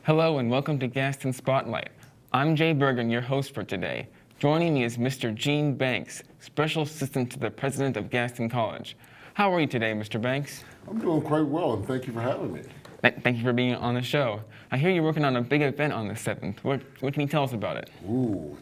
Hello and welcome to Gaston Spotlight. I'm Jay Bergen, your host for today. Joining me is Mr. Gene Banks, Special Assistant to the President of Gaston College. How are you today, Mr. Banks? I'm doing quite well, and thank you for having me. Thank you for being on the show. I hear you're working on a big event on the 7th. What can you tell us about it?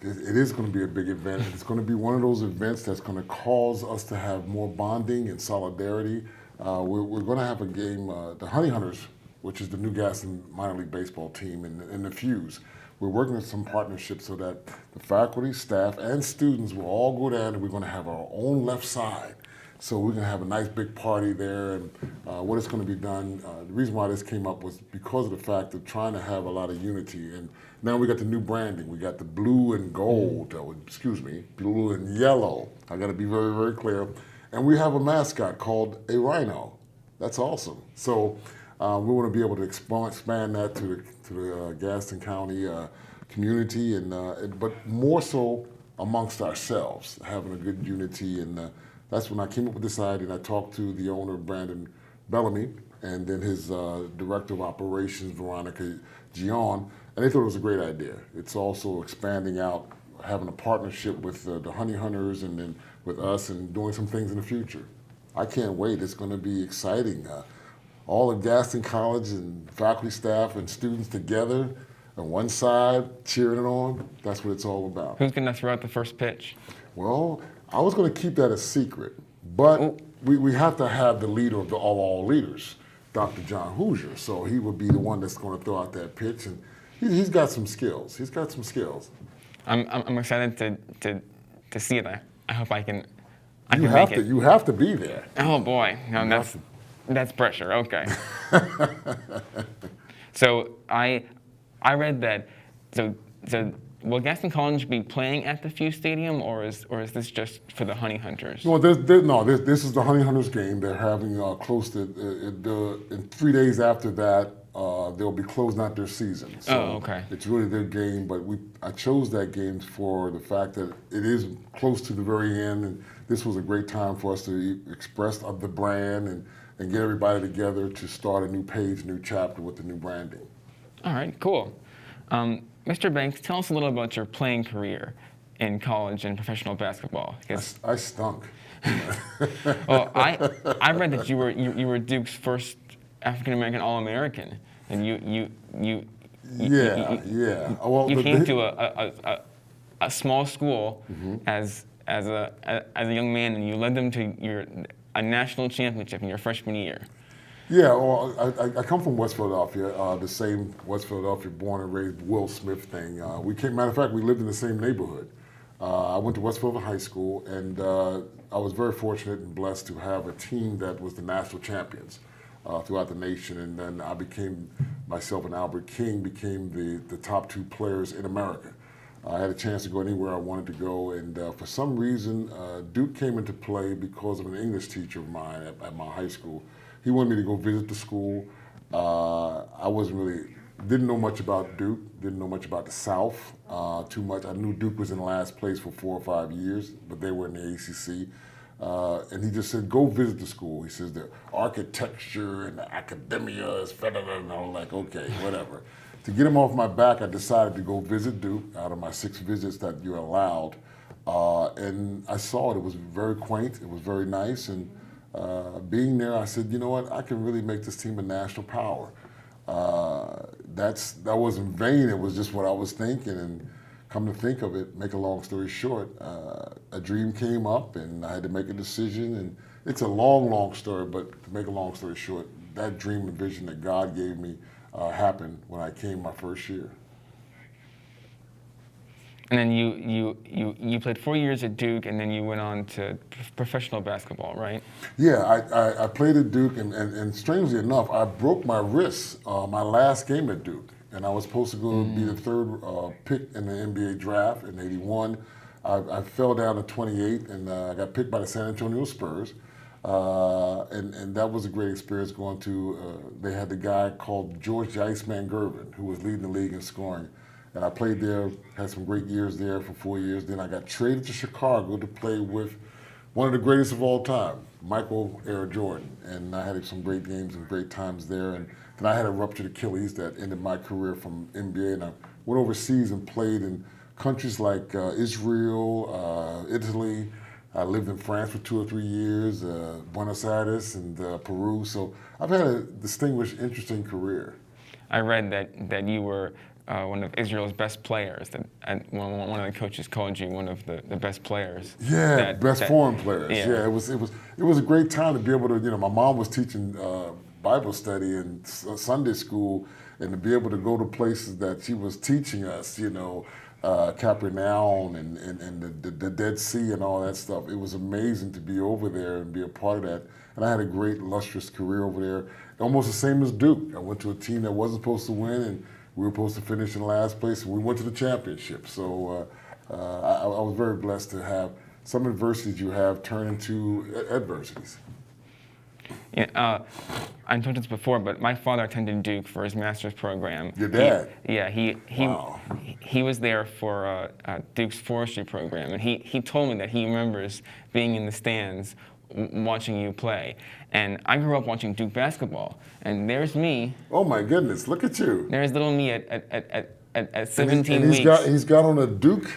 It is going to be a big event. It's going to be one of those events that's going to cause us to have more bonding and solidarity. We're going to have a game, the Honey Hunters, which is the new Gaston minor league baseball team, and the Fuse. We're working with some partnerships so that the faculty, staff, and students will all go down, and we're going to have our own left side. So we're going to have a nice big party there, and what is going to be done, the reason why this came up was because of the fact of trying to have a lot of unity. And now we got the new branding. We got the blue and gold, blue and yellow. I got to be very, very clear. And we have a mascot called a rhino. That's awesome. So we want to be able to expand that to the Gaston County community, and but more so amongst ourselves, having a good unity. And that's when I came up with this idea, and I talked to the owner, Brandon Bellamy, and then his director of operations, Veronica Gion, and they thought it was a great idea. It's also expanding out, having a partnership with the Honey Hunters and then with us, and doing some things in the future. I can't wait. It's going to be exciting. All of Gaston College and faculty, staff, and students together on one side, cheering it on. That's what it's all about. Who's going to throw out the first pitch? Well, I was going to keep that a secret, but we have to have the leader of all leaders, Dr. John Hoosier. So he would be the one that's going to throw out that pitch, and he's got some skills. He's got some skills. I'm excited to see it. I hope I can. You have to be there. Oh boy, no, that's pressure. Okay. So I read that. So will Gaston College be playing at the Fuse Stadium, or is this just for the Honey Hunters? Well, this is the Honey Hunters game. They're having close to in 3 days after that. They'll be closing out their season. So okay. It's really their game, but I chose that game for the fact that it is close to the very end, and this was a great time for us to express the brand and get everybody together to start a new page, new chapter with the new branding. All right, cool. Mr. Banks, tell us a little about your playing career in college and professional basketball. I stunk. Well, I read that you were Duke's first African American All-American, and you Well, came to a small school as a young man, and you led them to a national championship in your freshman year. Yeah, well, I come from West Philadelphia, the same West Philadelphia born and raised Will Smith thing. Matter of fact, we lived in the same neighborhood. I went to West Philadelphia High School, and I was very fortunate and blessed to have a team that was the national champions throughout the nation. And then myself and Albert King became the top two players in America. I had a chance to go anywhere I wanted to go, and for some reason, Duke came into play because of an English teacher of mine at my high school. He wanted me to go visit the school. I didn't know much about Duke, didn't know much about the South too much. I knew Duke was in last place for 4 or 5 years, but they were in the ACC. And he just said, go visit the school. He says the architecture and the academia is better, and I was like, okay, whatever. To get him off my back, I decided to go visit Duke out of my 6 visits that you're allowed. And I saw it. It was very quaint. It was very nice. And being there, I said, you know what? I can really make this team a national power. That wasn't vain. It was just what I was thinking. And come to think of it, make a long story short, a dream came up, and I had to make a decision. And it's a long, long story, but to make a long story short, that dream and vision that God gave me happened when I came my first year. And then you played 4 years at Duke, and then you went on to professional basketball, right? Yeah, I played at Duke, and strangely enough, I broke my wrist my last game at Duke, and I was supposed to go be the 3rd pick in the NBA draft in '81. I fell down to 28, and I got picked by the San Antonio Spurs, and that was a great experience going to. They had the guy called George the Iceman Gervin, who was leading the league in scoring. And I played there, had some great years there for 4 years. Then I got traded to Chicago to play with one of the greatest of all time, Michael Air Jordan. And I had some great games and great times there. And Then I had a ruptured Achilles that ended my career from NBA, and I went overseas and played in countries like Israel, Italy. I lived in France for 2 or 3 years, Buenos Aires and Peru. So I've had a distinguished, interesting career. I read that you were one of Israel's best players. That and one of the coaches called you one of the best players. Yeah, best foreign players. Yeah. It was a great time to be able to. My mom was teaching Bible study and Sunday school, and to be able to go to places that she was teaching us. Capernaum and the Dead Sea and all that stuff. It was amazing to be over there and be a part of that. And I had a great, lustrous career over there, almost the same as Duke. I went to a team that wasn't supposed to win, and we were supposed to finish in last place, and we went to the championship. So I was very blessed to have some adversities you have turn into adversities. Yeah, I told this before, but my father attended Duke for his master's program. Your dad? Wow. He was there for Duke's forestry program, and he told me that he remembers being in the stands watching you play. And I grew up watching Duke basketball, and there's me. Oh my goodness! Look at you. There's little me at 17 and weeks. He's got on a Duke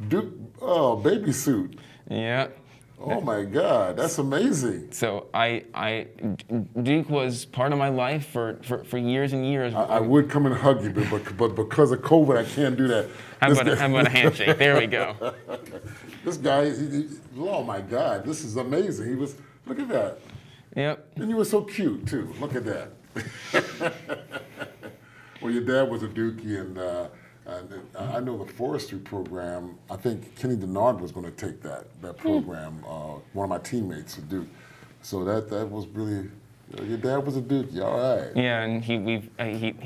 baby suit. Yeah. Oh my God, that's amazing. So Duke was part of my life for years and years. I would come and hug you, but because of COVID, I can't do that. How about a handshake? There we go. This guy, oh my God, this is amazing. Look at that. Yep. And you were so cute too. Look at that. Well, your dad was a Dookie, and I know the forestry program. I think Kenny Denard was going to take that program. One of my teammates at Duke. So that was really. Your dad was a Dookie, all right. Yeah, and he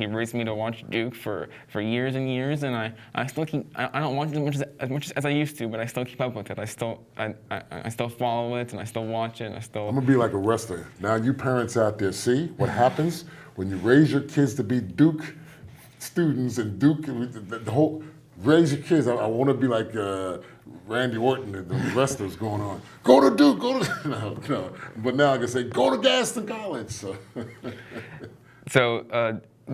raised me to watch Duke for years and years, and I still keep. I don't watch it as much as I used to, but I still keep up with it. I still follow it, and I still watch it, and I still. I'm gonna be like a wrestler. Now, you parents out there, see what happens when you raise your kids to be Duke students and Duke, the whole raise your kids. I want to be like Randy Orton and the wrestlers going on. Go to Duke, go to no. But now I can say go to Gaston College. So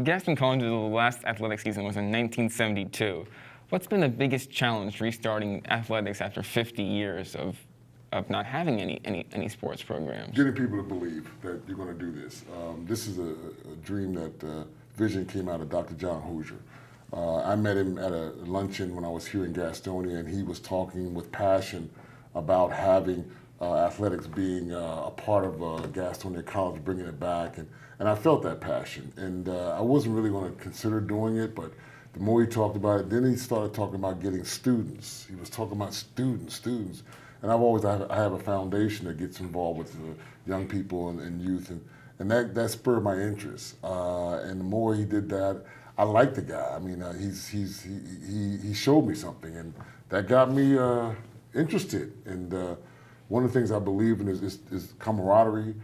Gaston College's last athletic season was in 1972. What's been the biggest challenge restarting athletics after 50 years of not having any sports programs? Getting people to believe that you're going to do this. This is a dream that vision came out of Dr. John Hoosier. I met him at a luncheon when I was here in Gastonia, and he was talking with passion about having athletics being a part of Gastonia College, bringing it back, and I felt that passion. And I wasn't really going to consider doing it, but the more he talked about it, then he started talking about getting students. He was talking about students. And I have a foundation that gets involved with young people and youth, and that spurred my interest. And the more he did that, I like the guy. I mean, he showed me something, and that got me interested. And one of the things I believe in is camaraderie,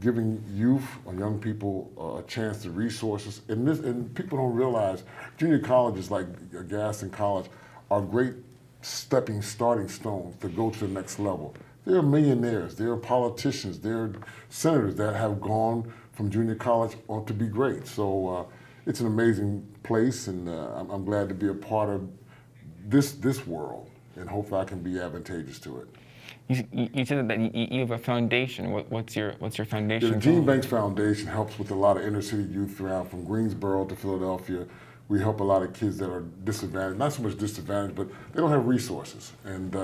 giving youth or young people a chance to resources. And people don't realize junior colleges like Gaston College are great starting stones to go to the next level. There are millionaires, there are politicians, there are senators that have gone from junior college on to be great. So it's an amazing place, and I'm glad to be a part of this world, and hopefully I can be advantageous to it. You said that you have a foundation. What's your foundation? Yeah, the Gene Banks Foundation helps with a lot of inner city youth around, from Greensboro to Philadelphia. We help a lot of kids that are disadvantaged, not so much disadvantaged, but they don't have resources. And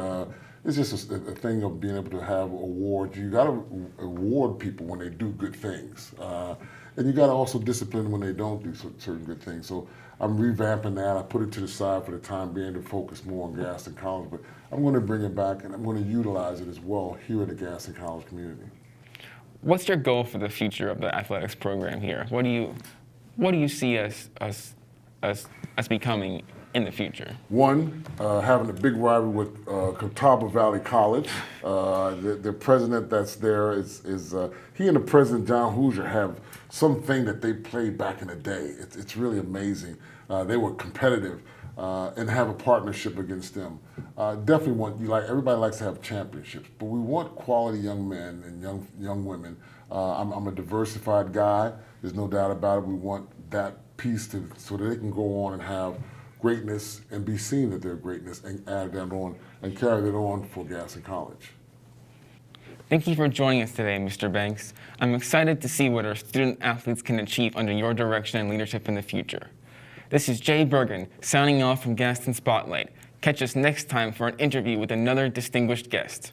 it's just a thing of being able to have awards. You got to award people when they do good things. And you got to also discipline when they don't do certain good things. So I'm revamping that. I put it to the side for the time being to focus more on Gaston College, but I'm going to bring it back, and I'm going to utilize it as well here at the Gaston College community. What's your goal for the future of the athletics program here? What do you see us becoming in the future? One, having a big rivalry with Catawba Valley College. The president that's there is he and the president, John Hoosier, have something that they played back in the day. It's really amazing. They were competitive and have a partnership against them. Definitely everybody likes to have championships, but we want quality young men and young women. I'm a diversified guy, There's no doubt about it. We want that piece so that they can go on and have greatness and be seen that they're greatness and add that on and carry that on for Gaston College. Thank you for joining us today, Mr. Banks. I'm excited to see what our student athletes can achieve under your direction and leadership in the future. This is Jay Bergen, signing off from Gaston Spotlight. Catch us next time for an interview with another distinguished guest.